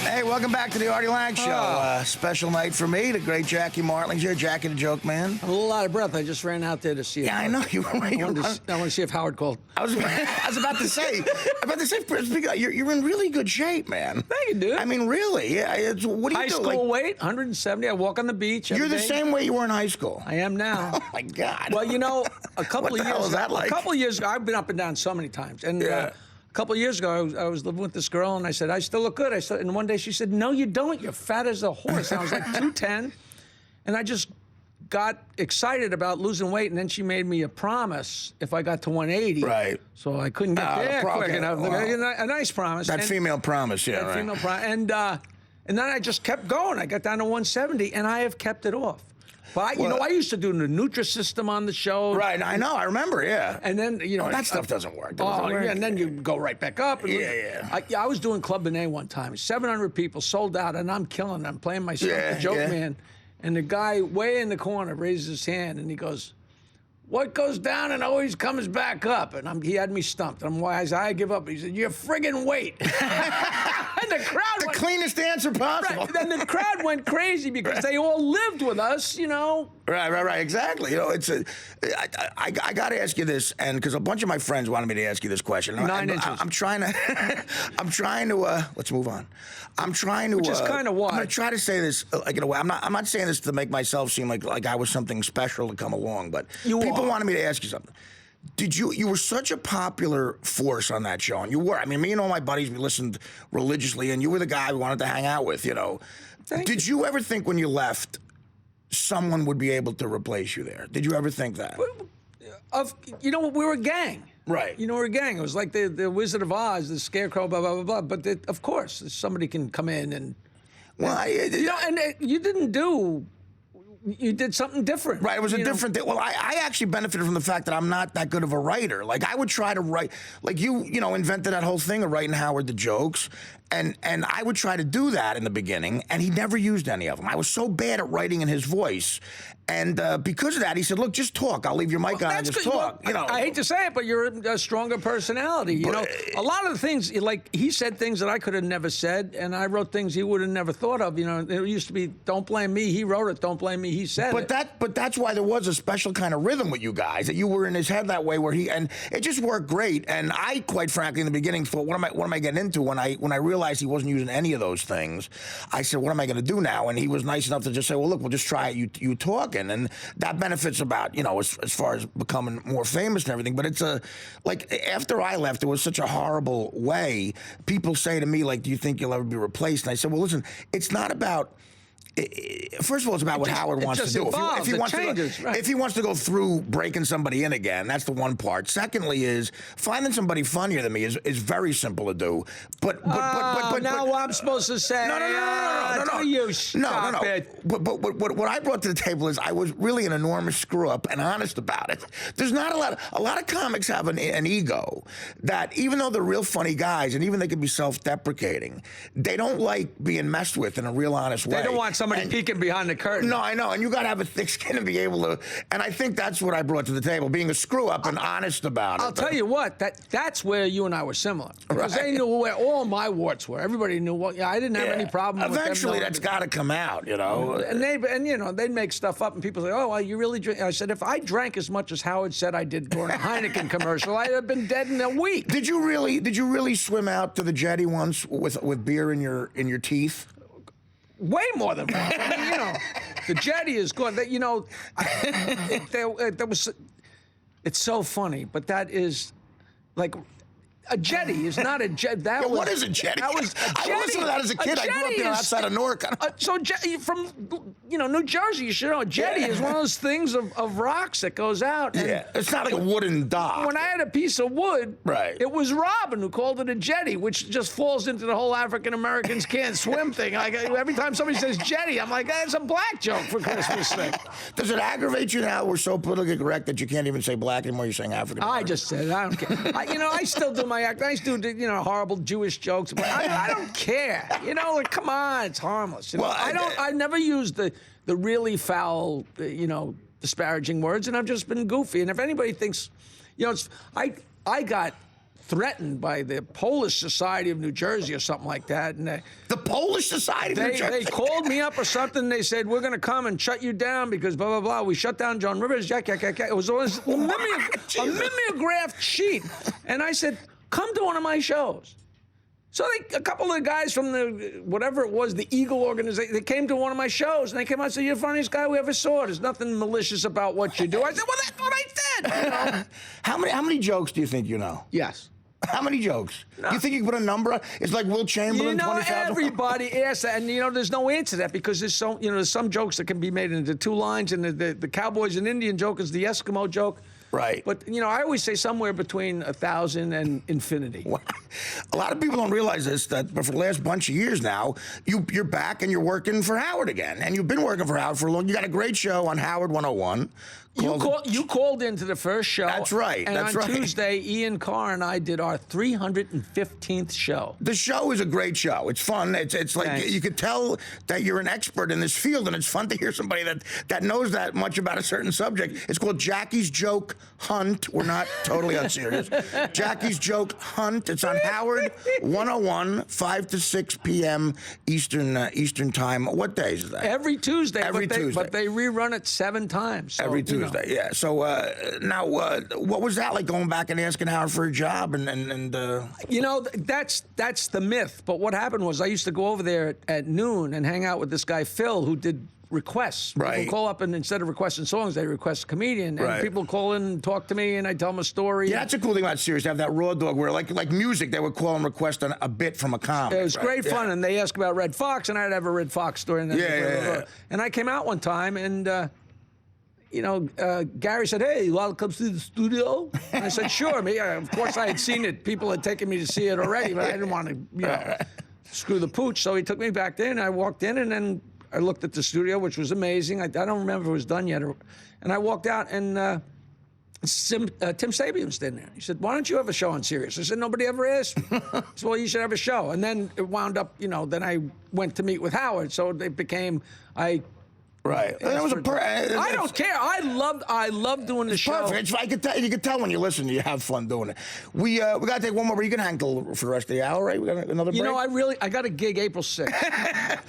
Hey, welcome back to the Artie Lange Show. Special night for me, the great Jackie Martling's here. Jackie the Joke Man. I'm a little out of breath. I just ran out there to see it. Yeah, I know. I want to see if Howard called. I was about to say, you're in really good shape, man. Thank you, dude. I mean, really. Yeah, what do you high do? school weight, 170. I walk on the beach every You're the day. same way you were in high school. I am now. Oh, my God. Well, you know, a couple What of the hell years is that like? A couple of years ago, I've been up and down so many times. And a couple of years ago, I was living with this girl, and I said, I still look good. And one day she said, no, you don't. You're fat as a horse. And I was like 210. And I just got excited about losing weight, and then she made me a promise if I got to 180. Right. So I couldn't get there quick enough. Wow. A nice promise. That female promise, yeah, right. Female promise. And then I just kept going. I got down to 170, and I have kept it off. But I used to do the Nutrisystem on the show. Right, I know, I remember, yeah. And then, that stuff doesn't work. Yeah, and then you go right back up. And Yeah. I was doing Club Benet one time. 700 people sold out, and I'm killing it. I'm playing myself, the Joke Man. And the guy way in the corner raises his hand, and he goes, what goes down and always comes back up? And he had me stumped. I'm wise. I give up. He said, you're friggin' weight. And the crowd the cleanest answer possible. Right. Then the crowd went crazy because they all lived with us, you know. Right, exactly. You know, I got to ask you this, and because a bunch of my friends wanted me to ask you this question. 9 inches. I'm trying to, let's move on. I'm trying to, which is kind of why. I'm going to try to say this, in a way. I'm not saying this to make myself seem like I was something special to come along, but people wanted me to ask you something. You were such a popular force on that show, and you were. I mean, me and all my buddies, we listened religiously, and you were the guy we wanted to hang out with, you know. Did you ever think when you left, someone would be able to replace you there? Did you ever think that? We were a gang. Right. We're a gang. It was like the Wizard of Oz, the Scarecrow, blah, blah, blah, blah. But of course, somebody can come in and... You did something different. Right, it was a different thing. Well, I actually benefited from the fact that I'm not that good of a writer. Like, I would try to write, like you invented that whole thing of writing Howard the jokes, and I would try to do that in the beginning, and he never used any of them. I was so bad at writing in his voice, and because of that, he said, look, just talk. I'll leave your mic on and just talk. Well, I hate to say it, but you're a stronger personality. You know, a lot of the things, like, he said things that I could have never said, and I wrote things he would have never thought of. You know, it used to be, don't blame me, he wrote it, don't blame me, he said it. But that's why there was a special kind of rhythm with you guys, that you were in his head that way, and it just worked great. And I, quite frankly, in the beginning thought, what am I getting into? When I realized he wasn't using any of those things, I said, what am I going to do now? And he was nice enough to just say, well, look, we'll just try it, you talking, and that benefits about, as far as becoming more famous and everything. But it's like, after I left, it was such a horrible way. People say to me, like, do you think you'll ever be replaced? And I said, well, listen, it's not about... First of all, it's about what Howard wants to do. If he wants to go through breaking somebody in again, that's the one part. Secondly, is finding somebody funnier than me is very simple to do. But now I'm supposed to say no. You stop it. But what I brought to the table is I was really an enormous screw up and honest about it. There's not a lot of comics have an ego that even though they're real funny guys and even they can be self-deprecating, they don't like being messed with in a real honest way. They don't want somebody peeking behind the curtain. No, I know, and you got to have a thick skin and be able to. And I think that's what I brought to the table, being a screw up and honest about it. I'll tell you what, that's where you and I were similar, because they knew where all my warts were. Everybody knew what. I didn't have any problem. Eventually, with them. that's got to come out, you know. And they'd make stuff up, and people say, "Oh, well, you really drink?" I said, if I drank as much as Howard said I did during a Heineken commercial, I'd have been dead in a week. Did you really swim out to the jetty once with beer in your teeth? Way more than once. I mean, the jetty is good. It's so funny, but that is like. A jetty is not a jet. What is a jetty? That was a jetty. I listened to that as a kid. I grew up outside of Newark. So from New Jersey, you should know. A jetty is one of those things of rocks that goes out. And it's not like a wooden dock. When I had a piece of wood, it was Robin who called it a jetty, which just falls into the whole African Americans can't swim thing. Like every time somebody says jetty, I'm like, that's a black joke for Christmas thing. Does it aggravate you now we're so politically correct that you can't even say black anymore? You're saying African American. I just said it. I don't care. I still do my act. I used to do, horrible Jewish jokes, but I don't care. Like, come on, it's harmless. Well, I never used the really foul, disparaging words, and I've just been goofy. And if anybody thinks, I got threatened by the Polish Society of New Jersey or something like that. And The Polish Society of New Jersey? they called me up or something. They said, we're going to come and shut you down because blah, blah, blah. We shut down Joan Rivers. It was always a mimeographed sheet. And I said, come to one of my shows. So a couple of guys from the, whatever it was, the Eagle organization, they came to one of my shows, and they came out and said, you're the funniest guy we ever saw. There's nothing malicious about what you do. I said, well, that's what I said. You know? How many jokes do you think you know? Yes. How many jokes? No. You think you can put a number on? It's like Will Chamberlain, 20,000. Everybody asks that, and there's no answer to that because there's there's some jokes that can be made into 2 lines, and the Cowboys and Indian joke is the Eskimo joke. Right. But, I always say somewhere between 1,000 and infinity. A lot of people don't realize this, but for the last bunch of years now, you're back and you're working for Howard again. And you've been working for Howard for a long. You got a great show on Howard 101. You called into the first show. That's right. And on Tuesday, Ian Carr and I did our 315th show. The show is a great show. It's fun. It's like Thanks. You could tell that you're an expert in this field, and it's fun to hear somebody that knows that much about a certain subject. It's called Jackie's Joke Hunt. We're not totally unserious. Jackie's Joke Hunt. It's on Howard 101, 5 to 6 p.m. Eastern time. What days is that? Every Tuesday. Tuesday. But they rerun it 7 times. So, Every Tuesday. Yeah. So now, what was that like going back and asking Howard for a job? That's the myth. But what happened was I used to go over there at noon and hang out with this guy Phil who did requests. Right. People call up and instead of requesting songs, they request a comedian. And Right. people call in and talk to me, and I tell them a story. Yeah, that's a cool thing about Sirius. To have that raw dog where, like music, they would call and request a bit from a comic. It was great fun, Yeah. and they asked about Red Fox, and I'd have a Red Fox story. And then Yeah. And I came out one time, and Gary said, hey, you want to come see the studio? And I said, sure. Of course, I had seen it. People had taken me to see it already, but I didn't want to, screw the pooch. So he took me back there, and I walked in, and then I looked at the studio, which was amazing. I don't remember if it was done yet. And I walked out, and Tim Sabian was in there. He said, why don't you have a show on Sirius? I said, nobody ever asked me. He said, well, you should have a show. And then it wound up, then I went to meet with Howard. So it became, Right. That was I don't care. I love doing the show. Perfect. You can tell when you listen, you have fun doing it. We got to take one more. But you can hang till for the rest of the hour, right? We got another break. I got a gig April 6th.